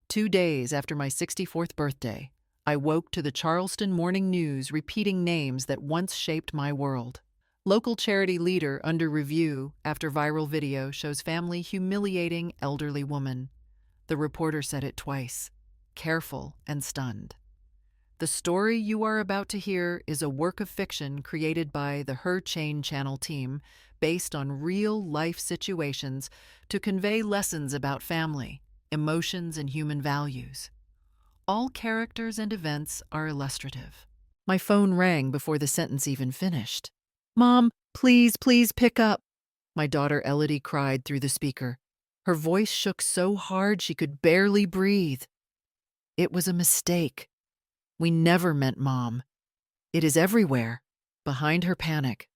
2 days after my 64th birthday, I woke to the Charleston Morning News repeating names that once shaped my world. Local charity leader under review after viral video shows family humiliating elderly woman. The reporter said it twice, careful and stunned. The story you are about to hear is a work of fiction created by the Her Chain Channel team based on real-life situations to convey lessons about family, emotions, and human values. All characters and events are illustrative. My phone rang before the sentence even finished. "Mom, please pick up," my daughter Elodie cried through the speaker. Her voice shook so hard she could barely breathe. It was a mistake. We never meant Mom. It is everywhere. Behind her panic,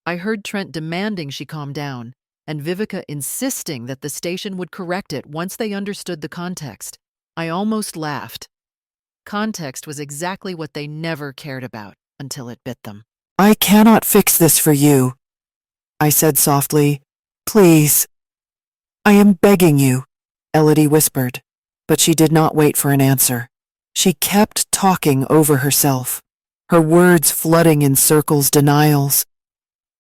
I heard Trent demanding she calm down, and Vivica insisting that the station would correct it once they understood the context. I almost laughed. Context was exactly what they never cared about until it bit them. "I cannot fix this for you," I said softly. "Please. I am begging you," Elodie whispered, but she did not wait for an answer. She kept talking over herself, her words flooding in circles, denials,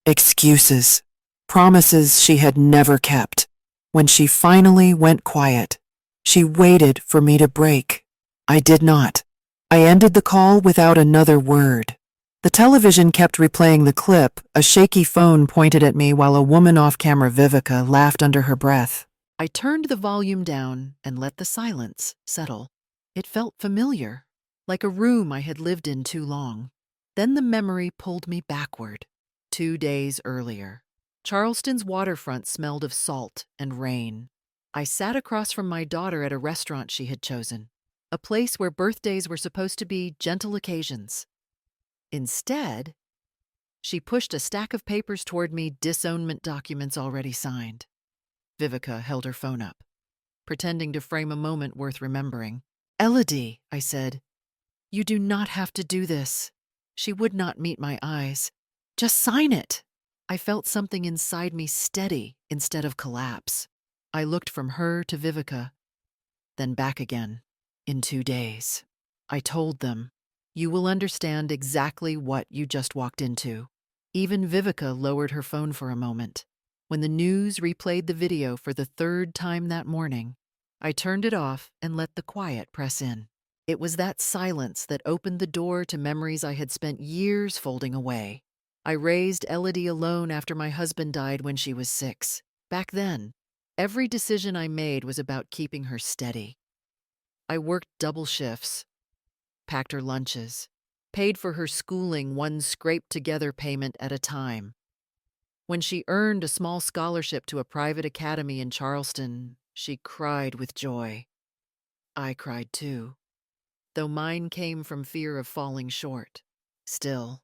excuses, promises she had never kept. When she finally went quiet, she waited for me to break. I did not. I ended the call without another word. The television kept replaying the clip, a shaky phone pointed at me while a woman off-camera, Vivica, laughed under her breath. I turned the volume down and let the silence settle. It felt familiar, like a room I had lived in too long. Then the memory pulled me backward. 2 days earlier, Charleston's waterfront smelled of salt and rain. I sat across from my daughter at a restaurant she had chosen, a place where birthdays were supposed to be gentle occasions. Instead, she pushed a stack of papers toward me, disownment documents already signed. Vivica held her phone up, pretending to frame a moment worth remembering. "Elodie," I said, "you do not have to do this." She would not meet my eyes. "Just sign it." I felt something inside me steady instead of collapse. I looked from her to Vivica, then back again. "In 2 days. I told them. You will understand exactly what you just walked into." Even Vivica lowered her phone for a moment. When the news replayed the video for the third time that morning, I turned it off and let the quiet press in. It was that silence that opened the door to memories I had spent years folding away. I raised Elodie alone after my husband died when she was 6. Back then, every decision I made was about keeping her steady. I worked double shifts, packed her lunches, paid for her schooling one scraped-together payment at a time. When she earned a small scholarship to a private academy in Charleston, she cried with joy. I cried too, though mine came from fear of falling short. Still,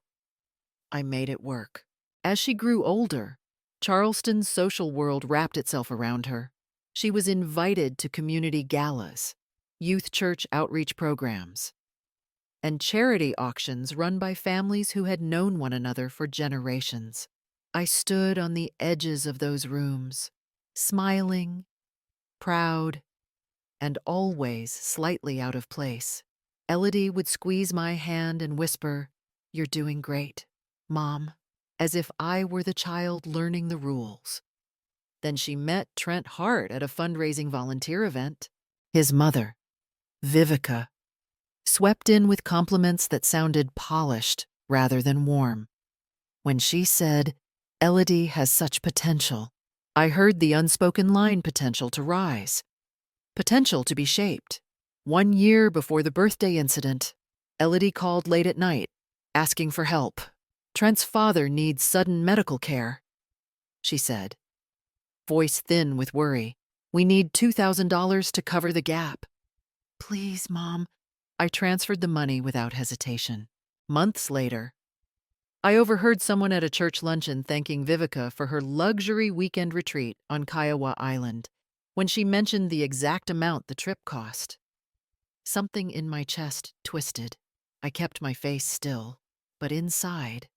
I made it work. As she grew older, Charleston's social world wrapped itself around her. She was invited to community galas, youth church outreach programs, and charity auctions run by families who had known one another for generations. I stood on the edges of those rooms, smiling, proud, and always slightly out of place. Elodie would squeeze my hand and whisper, "You're doing great, Mom," as if I were the child learning the rules. Then she met Trent Hart at a fundraising volunteer event. His mother, Vivica, swept in with compliments that sounded polished rather than warm. When she said, "Elodie has such potential," I heard the unspoken line, potential to rise, potential to be shaped. 1 year before the birthday incident, Elodie called late at night, asking for help. "Trent's father needs sudden medical care," she said, voice thin with worry. "We need $2,000 to cover the gap." "Please, Mom." I transferred the money without hesitation. Months later, I overheard someone at a church luncheon thanking Vivica for her luxury weekend retreat on Kiowa Island when she mentioned the exact amount the trip cost. Something in my chest twisted. I kept my face still, but inside,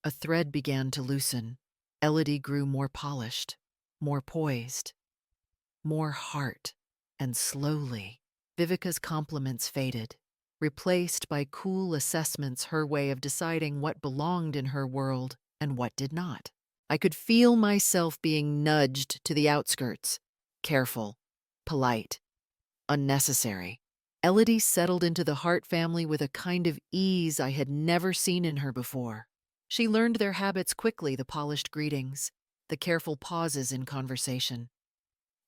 a thread began to loosen. Elodie grew more polished, more poised, more heart, and slowly, Vivica's compliments faded, replaced by cool assessments, her way of deciding what belonged in her world and what did not. I could feel myself being nudged to the outskirts, careful, polite, unnecessary. Elodie settled into the Hart family with a kind of ease I had never seen in her before. She learned their habits quickly, the polished greetings, the careful pauses in conversation,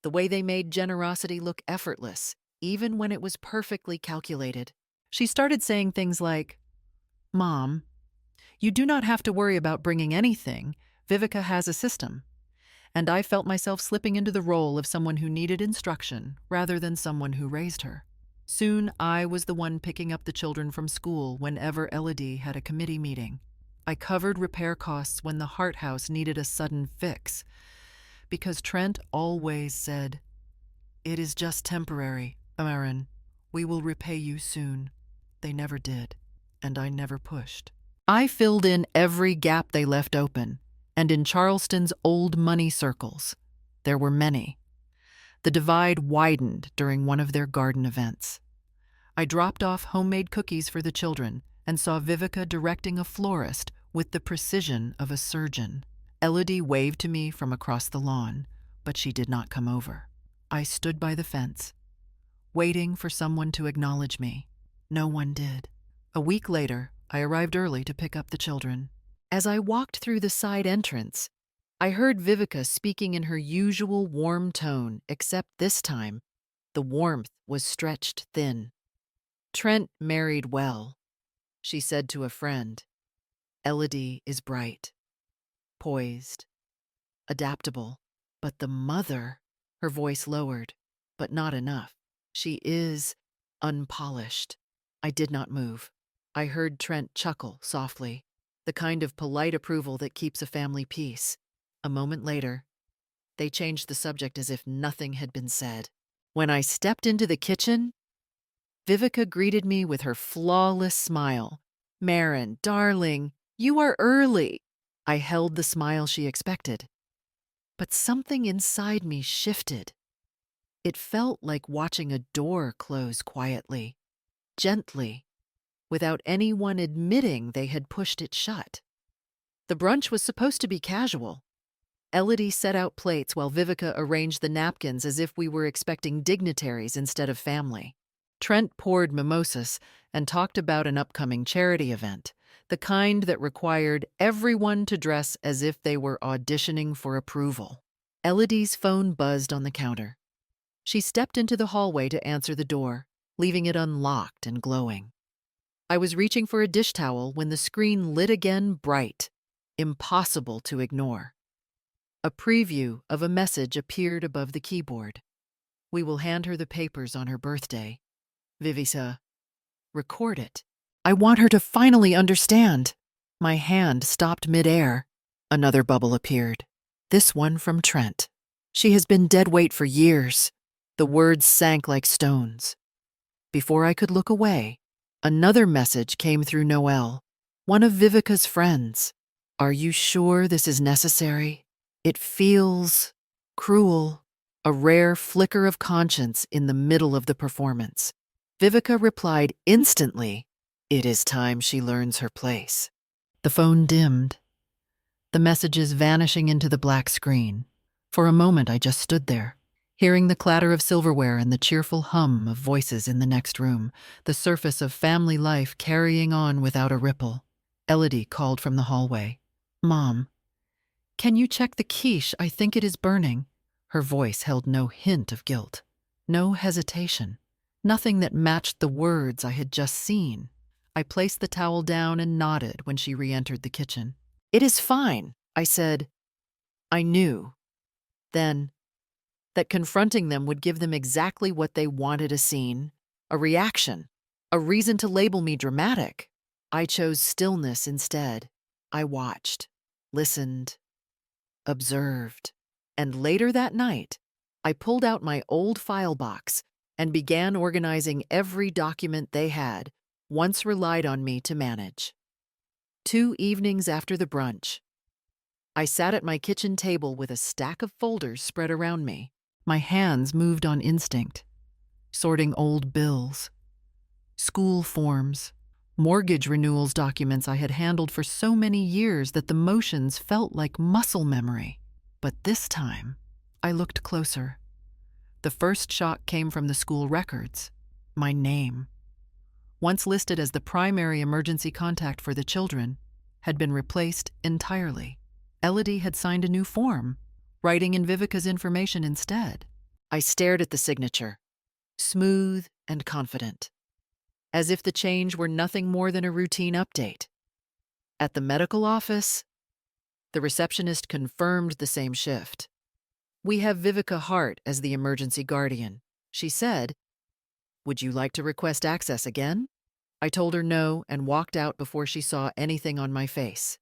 the way they made generosity look effortless, even when it was perfectly calculated. She started saying things like, "Mom, you do not have to worry about bringing anything. Vivica has a system." And I felt myself slipping into the role of someone who needed instruction rather than someone who raised her. Soon I was the one picking up the children from school whenever Elodie had a committee meeting. I covered repair costs when the Hart house needed a sudden fix, because Trent always said, "It is just temporary, Amarin. We will repay you soon." They never did, and I never pushed. I filled in every gap they left open, and in Charleston's old money circles, there were many. The divide widened during one of their garden events. I dropped off homemade cookies for the children and saw Vivica directing a florist with the precision of a surgeon. Elodie waved to me from across the lawn, but she did not come over. I stood by the fence, waiting for someone to acknowledge me. No one did. A week later, I arrived early to pick up the children. As I walked through the side entrance, I heard Vivica speaking in her usual warm tone, except this time, the warmth was stretched thin. "Trent married well," she said to a friend. "Elodie is bright, poised, adaptable. But the mother," her voice lowered, "but not enough. She is unpolished." I did not move. I heard Trent chuckle softly, the kind of polite approval that keeps a family peace. A moment later, they changed the subject as if nothing had been said. When I stepped into the kitchen, Vivica greeted me with her flawless smile. "Marin, darling, you are early." I held the smile she expected. But something inside me shifted. It felt like watching a door close quietly, gently, without anyone admitting they had pushed it shut. The brunch was supposed to be casual. Elodie set out plates while Vivica arranged the napkins as if we were expecting dignitaries instead of family. Trent poured mimosas and talked about an upcoming charity event, the kind that required everyone to dress as if they were auditioning for approval. Elodie's phone buzzed on the counter. She stepped into the hallway to answer the door, leaving it unlocked and glowing. I was reaching for a dish towel when the screen lit again bright, impossible to ignore. A preview of a message appeared above the keyboard. "We will hand her the papers on her birthday. Vivica, record it. I want her to finally understand." My hand stopped midair. Another bubble appeared. This one from Trent. "She has been dead weight for years." The words sank like stones. Before I could look away, another message came through Noelle, one of Vivica's friends. "Are you sure this is necessary? It feels cruel." A rare flicker of conscience in the middle of the performance. Vivica replied instantly, "It is time she learns her place." The phone dimmed, the messages vanishing into the black screen. For a moment I just stood there, hearing the clatter of silverware and the cheerful hum of voices in the next room, the surface of family life carrying on without a ripple. Elodie called from the hallway. "Mom, can you check the quiche? I think it is burning." Her voice held no hint of guilt, no hesitation, nothing that matched the words I had just seen. I placed the towel down and nodded when she re-entered the kitchen. "It is fine," I said. I knew, then, that confronting them would give them exactly what they wanted: a scene, a reaction, a reason to label me dramatic. I chose stillness instead. I watched, listened, observed. And later that night, I pulled out my old file box and began organizing every document they had once relied on me to manage. 2 evenings after the brunch, I sat at my kitchen table with a stack of folders spread around me. My hands moved on instinct. sorting old bills, school forms, mortgage renewals documents I had handled for so many years that the motions felt like muscle memory. But this time, I looked closer. The first shock came from the school records. My name, once listed as the primary emergency contact for the children, had been replaced entirely. Elodie had signed a new form, writing in Vivica's information instead. I stared at the signature, smooth and confident, as if the change were nothing more than a routine update. At the medical office, the receptionist confirmed the same shift. "We have Vivica Hart as the emergency guardian," she said. "Would you like to request access again?" I told her no and walked out before she saw anything on my face.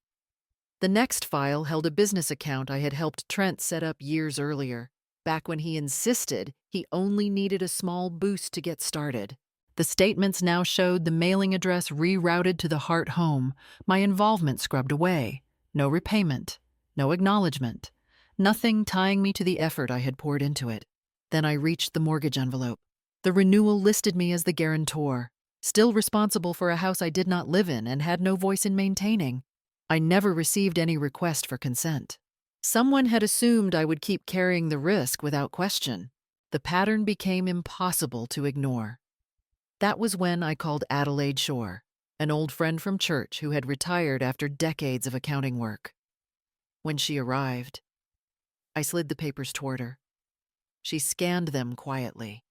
The next file held a business account I had helped Trent set up years earlier, back when he insisted he only needed a small boost to get started. The statements now showed the mailing address rerouted to the Hart home, my involvement scrubbed away, no repayment, no acknowledgement, nothing tying me to the effort I had poured into it. Then I reached the mortgage envelope. The renewal listed me as the guarantor, still responsible for a house I did not live in and had no voice in maintaining. I never received any request for consent. Someone had assumed I would keep carrying the risk without question. The pattern became impossible to ignore. That was when I called Adelaide Shore, an old friend from church who had retired after decades of accounting work. When she arrived, I slid the papers toward her. She scanned them quietly,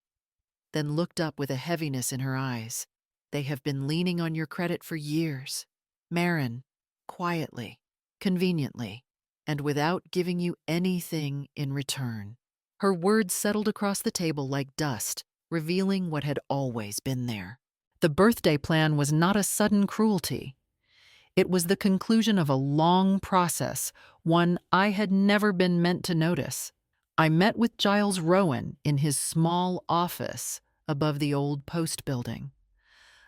then looked up with a heaviness in her eyes. "They have been leaning on your credit for years, Marin, quietly, conveniently, and without giving you anything in return." Her words settled across the table like dust, revealing what had always been there. The birthday plan was not a sudden cruelty. It was the conclusion of a long process, one I had never been meant to notice. I met with Giles Rowan in his small office above the old post building,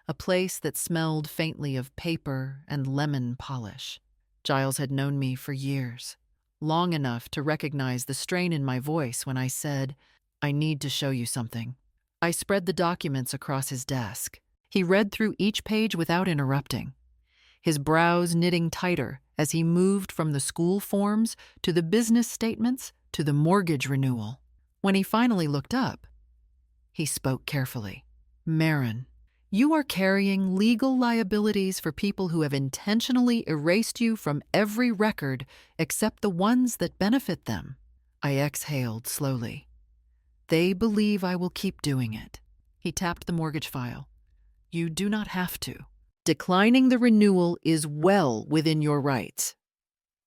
a place that smelled faintly of paper and lemon polish. Giles had known me for years, long enough to recognize the strain in my voice when I said, "I need to show you something." I spread the documents across his desk. He read through each page without interrupting, his brows knitting tighter as he moved from the school forms to the business statements to the mortgage renewal. When he finally looked up, he spoke carefully. "Marin, you are carrying legal liabilities for people who have intentionally erased you from every record except the ones that benefit them." I exhaled slowly. "They believe I will keep doing it." He tapped the mortgage file. "You do not have to. Declining the renewal is well within your rights.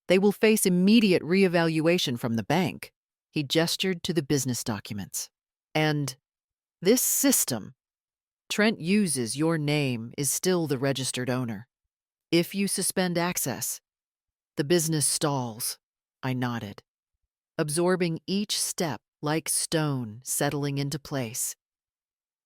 They will face immediate reevaluation from the bank." He gestured to the business documents. "And this system Trent uses your name is still the registered owner. If you suspend access, the business stalls." I nodded, absorbing each step like stone settling into place.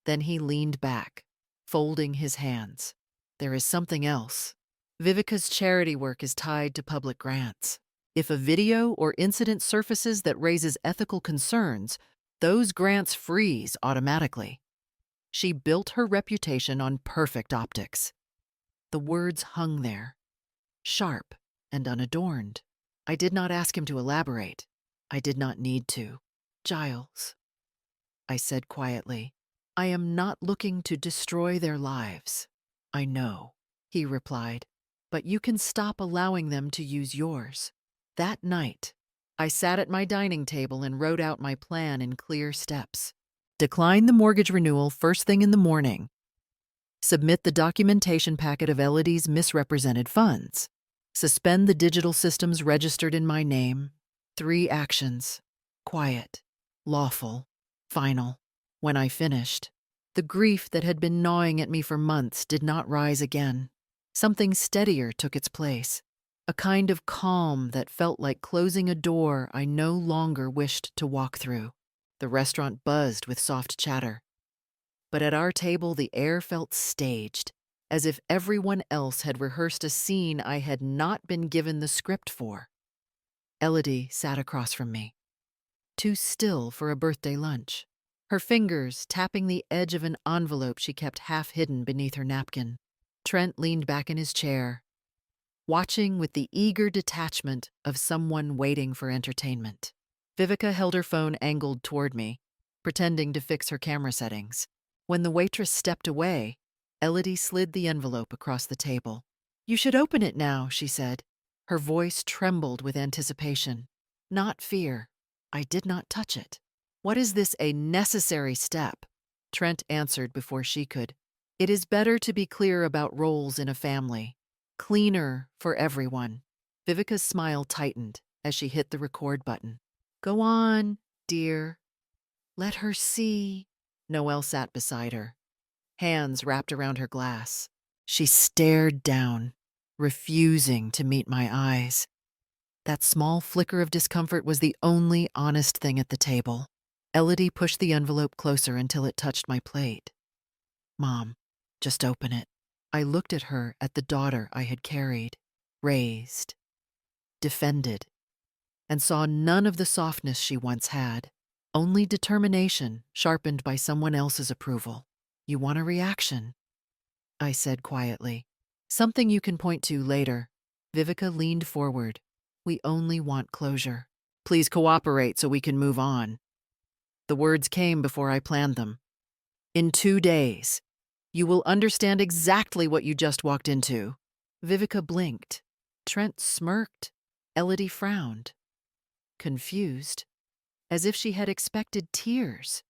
Then he leaned back, folding his hands. "There is something else. Vivica's charity work is tied to public grants. If a video or incident surfaces that raises ethical concerns, those grants freeze automatically. She built her reputation on perfect optics." The words hung there, sharp and unadorned. I did not ask him to elaborate. I did not need to. "Giles," I said quietly, "I am not looking to destroy their lives." "I know," he replied, "but you can stop allowing them to use yours." That night, I sat at my dining table and wrote out my plan in clear steps. Decline the mortgage renewal first thing in the morning. Submit the documentation packet of Elodie's misrepresented funds. Suspend the digital systems registered in my name. 3 actions: quiet, lawful, final. When I finished, the grief that had been gnawing at me for months did not rise again. Something steadier took its place, a kind of calm that felt like closing a door I no longer wished to walk through. The restaurant buzzed with soft chatter, but at our table the air felt staged, as if everyone else had rehearsed a scene I had not been given the script for. Elodie sat across from me, too still for a birthday lunch. her fingers tapping the edge of an envelope she kept half hidden beneath her napkin. Trent leaned back in his chair, watching with the eager detachment of someone waiting for entertainment. Vivica held her phone angled toward me, pretending to fix her camera settings. When the waitress stepped away, Elodie slid the envelope across the table. "You should open it now," she said. Her voice trembled with anticipation, not fear. I did not touch it. "What is this, a necessary step?" Trent answered before she could. "It is better to be clear about roles in a family. Cleaner for everyone." Vivica's smile tightened as she hit the record button. "Go on, dear. Let her see." Noelle sat beside her, hands wrapped around her glass. She stared down, refusing to meet my eyes. That small flicker of discomfort was the only honest thing at the table. Elodie pushed the envelope closer until it touched my plate. "Mom, just open it." I looked at her, at the daughter I had carried, raised, defended, and saw none of the softness she once had, only determination sharpened by someone else's approval. "You want a reaction?" I said quietly. "Something you can point to later." Vivica leaned forward. "We only want closure. Please cooperate so we can move on." The words came before I planned them. "In 2 days, you will understand exactly what you just walked into." Vivica blinked. Trent smirked. Elodie frowned, confused, as if she had expected tears.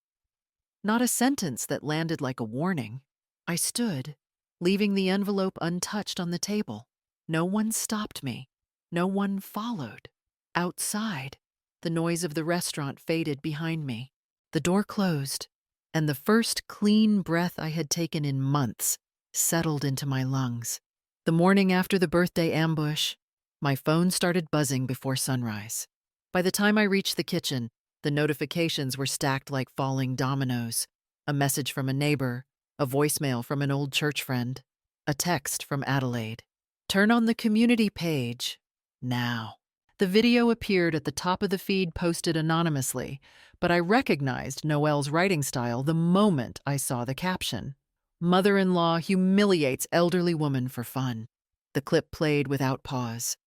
Not a sentence that landed like a warning. I stood, leaving the envelope untouched on the table. No one stopped me. No one followed. Outside, the noise of the restaurant faded behind me. The door closed, and the first clean breath I had taken in months settled into my lungs. The morning after the birthday ambush, my phone started buzzing before sunrise. By the time I reached the kitchen, the notifications were stacked like falling dominoes. A message from a neighbor, a voicemail from an old church friend, a text from Adelaide. "Turn on the community page now." The video appeared at the top of the feed, posted anonymously, but I recognized Noelle's writing style the moment I saw the caption. "Mother-in-law humiliates elderly woman for fun." The clip played without pause.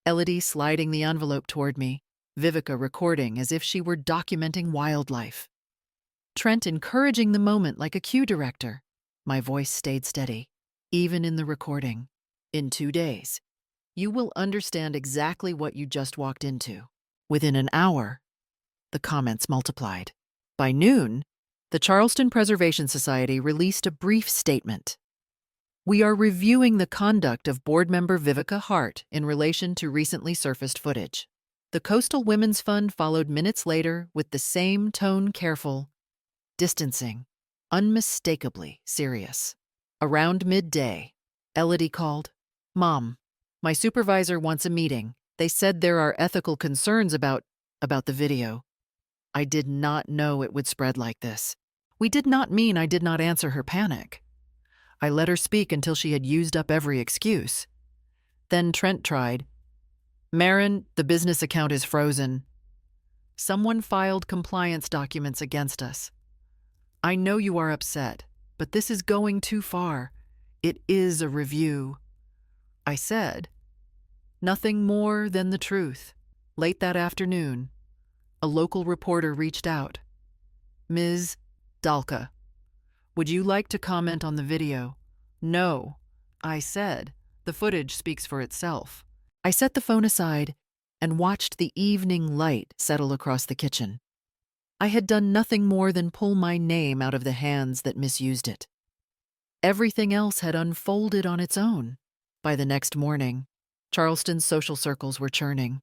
Elodie sliding the envelope toward me, Vivica recording as if she were documenting wildlife. Trent encouraging the moment like a cue director. My voice stayed steady, even in the recording. "In 2 days, you will understand exactly what you just walked into." Within an hour, the comments multiplied. By noon, the Charleston Preservation Society released a brief statement. "We are reviewing the conduct of board member Vivica Hart in relation to recently surfaced footage." The Coastal Women's Fund followed minutes later with the same tone, careful, distancing, unmistakably serious. Around midday, Elodie called. "Mom, my supervisor wants a meeting. They said there are ethical concerns about the video." I did not know it would spread like this. We did not mean I did not answer her panic. I let her speak until she had used up every excuse. Then Trent tried. "Marin, the business account is frozen. Someone filed compliance documents against us. I know you are upset, but this is going too far. It is a review." I said, nothing more than the truth. Late that afternoon, a local reporter reached out. "Ms. Dalka, would you like to comment on the video?" "No," I said. "The footage speaks for itself." I set the phone aside and watched the evening light settle across the kitchen. I had done nothing more than pull my name out of the hands that misused it. Everything else had unfolded on its own. By the next morning, Charleston's social circles were churning.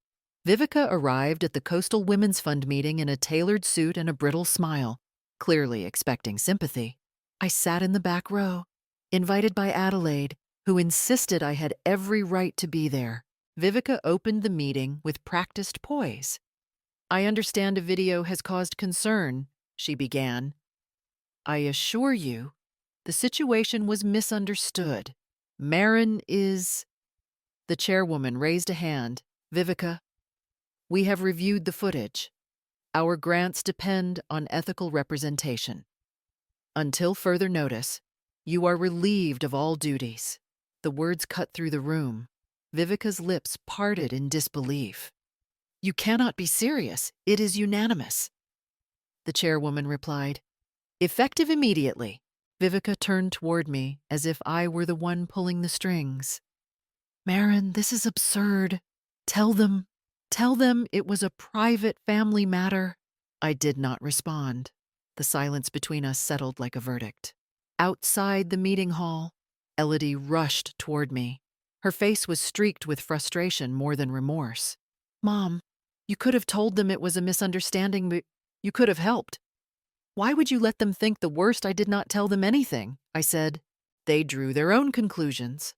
Vivica arrived at the Coastal Women's Fund meeting in a tailored suit and a brittle smile, clearly expecting sympathy. I sat in the back row, invited by Adelaide, who insisted I had every right to be there. Vivica opened the meeting with practiced poise. "I understand a video has caused concern," she began. "I assure you, the situation was misunderstood. Marin is—" The chairwoman raised a hand. "Vivica, we have reviewed the footage. Our grants depend on ethical representation. Until further notice, you are relieved of all duties. The words cut through the room. Vivica's lips parted in disbelief. You cannot be serious. It is unanimous. The chairwoman replied, effective immediately. Vivica turned toward me as if I were the one pulling the strings. Marin, this is absurd. Tell them it was a private family matter. I did not respond. The silence between us settled like a verdict. Outside the meeting hall, Elodie rushed toward me. Her face was streaked with frustration more than remorse. Mom, you could have told them it was a misunderstanding, but you could have helped. Why would you let them think the worst? I did not tell them anything, I said. They drew their own conclusions.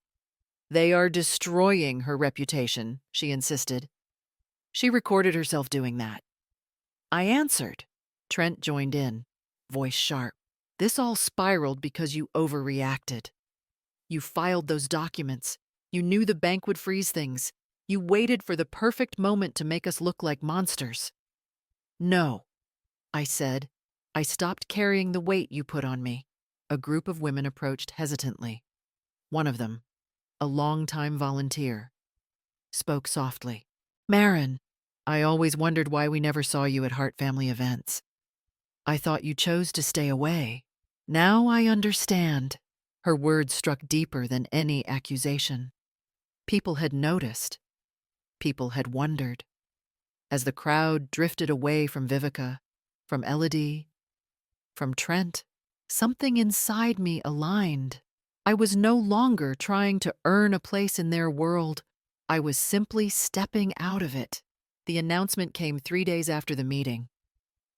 They are destroying her reputation, she insisted. She recorded herself doing that. I answered. Trent joined in, voice sharp. This all spiraled because you overreacted. You filed those documents. You knew the bank would freeze things. You waited for the perfect moment to make us look like monsters. No, I said. I stopped carrying the weight you put on me. A group of women approached hesitantly. One of them, a longtime volunteer, spoke softly. Marin, I always wondered why we never saw you at Hart family events. I thought you chose to stay away. Now I understand. Her words struck deeper than any accusation. People had noticed. People had wondered. As the crowd drifted away from Vivica, from Elodie, from Trent, something inside me aligned. I was no longer trying to earn a place in their world. I was simply stepping out of it. The announcement came 3 days after the meeting.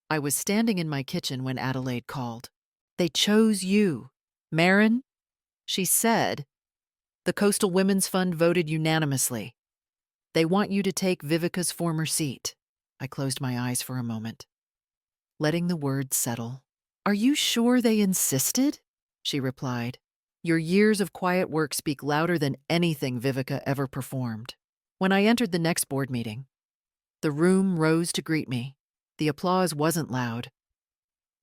I was standing in my kitchen when Adelaide called. They chose you. Marin, she said, the Coastal Women's Fund voted unanimously. They want you to take Vivica's former seat. I closed my eyes for a moment, letting the words settle. Are you sure they insisted? She replied. Your years of quiet work speak louder than anything Vivica ever performed. When I entered the next board meeting, the room rose to greet me. The applause wasn't loud,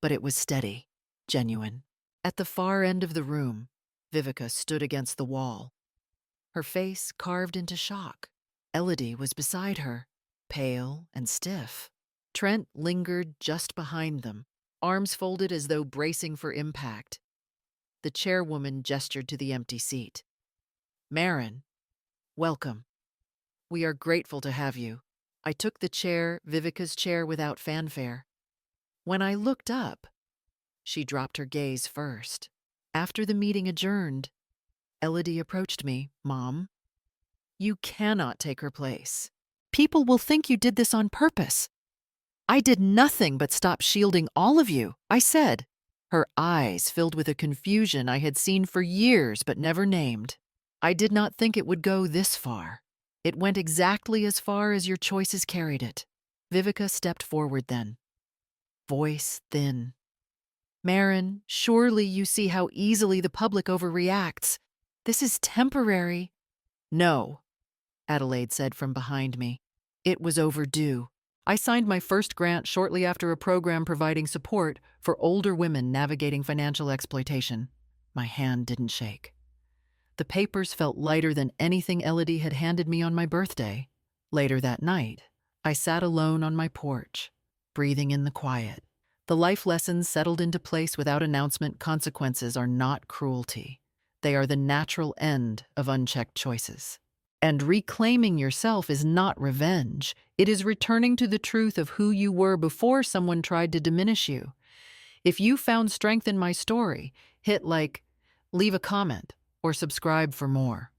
but it was steady, genuine. At the far end of the room, Vivica stood against the wall, her face carved into shock. Elodie was beside her, pale and stiff. Trent lingered just behind them, arms folded as though bracing for impact. The chairwoman gestured to the empty seat. Marin, welcome. We are grateful to have you. I took the chair, Vivica's chair, without fanfare. When I looked up, she dropped her gaze first. After the meeting adjourned, Elodie approached me. Mom, you cannot take her place. People will think you did this on purpose. I did nothing but stop shielding all of you, I said. Her eyes filled with a confusion I had seen for years but never named. I did not think it would go this far. It went exactly as far as your choices carried it. Vivica stepped forward then, voice thin. Marin, surely you see how easily the public overreacts. This is temporary. No, Adelaide said from behind me. It was overdue. I signed my first grant shortly after a program providing support for older women navigating financial exploitation. My hand didn't shake. The papers felt lighter than anything Elodie had handed me on my birthday. Later that night, I sat alone on my porch, breathing in the quiet. The life lessons settled into place without announcement. Consequences are not cruelty. They are the natural end of unchecked choices. And reclaiming yourself is not revenge. It is returning to the truth of who you were before someone tried to diminish you. If you found strength in my story, hit like, leave a comment, or subscribe for more.